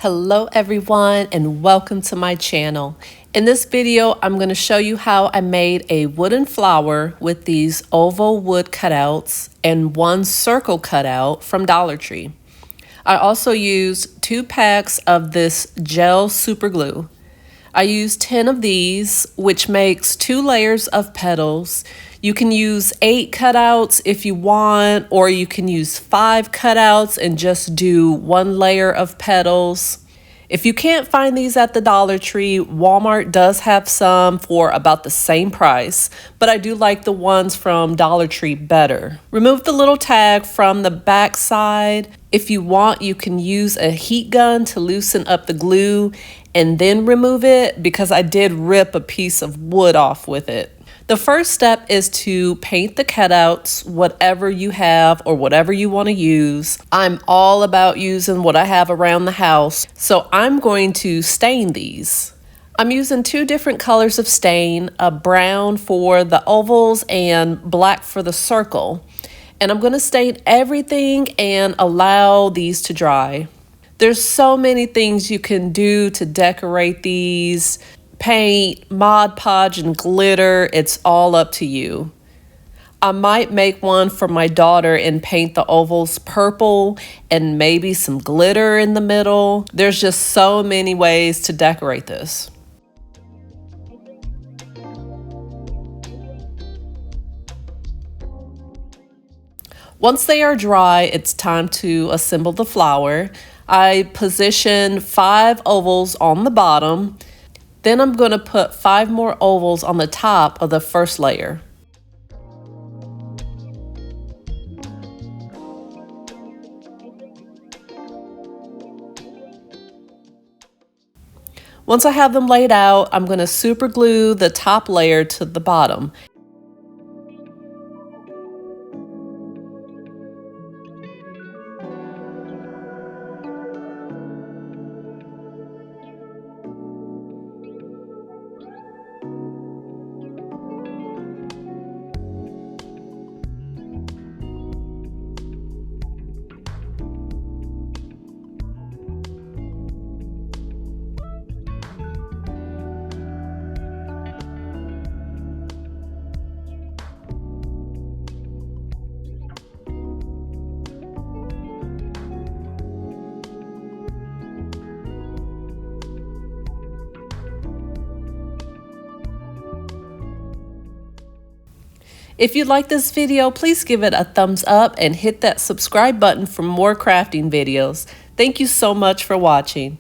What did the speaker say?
Hello everyone and welcome to my channel. In this video, I'm going to show you how I made a wooden flower with these oval wood cutouts and one circle cutout from Dollar Tree. I also used 2 packs of this gel super glue. I used 10 of these, which makes 2 layers of petals. You can use 8 cutouts if you want, or you can use 5 cutouts and just do 1 layer of petals. If you can't find these at the Dollar Tree, Walmart does have some for about the same price, but I do like the ones from Dollar Tree better. Remove the little tag from the back side. If you want, you can use a heat gun to loosen up the glue and then remove it, because I did rip a piece of wood off with it. The first step is to paint the cutouts, whatever you have or whatever you want to use. I'm all about using what I have around the house, so I'm going to stain these. I'm using 2 different colors of stain, a brown for the ovals and black for the circle. And I'm going to stain everything and allow these to dry. There's so many things you can do to decorate these. Paint, Mod Podge, and glitter, it's all up to you. I might make one for my daughter and paint the ovals purple and maybe some glitter in the middle. There's just so many ways to decorate this. Once they are dry, it's time to assemble the flower. I position 5 ovals on the bottom. Then I'm going to put 5 more ovals on the top of the first layer. Once I have them laid out, I'm going to super glue the top layer to the bottom. If you like this video, please give it a thumbs up and hit that subscribe button for more crafting videos. Thank you so much for watching.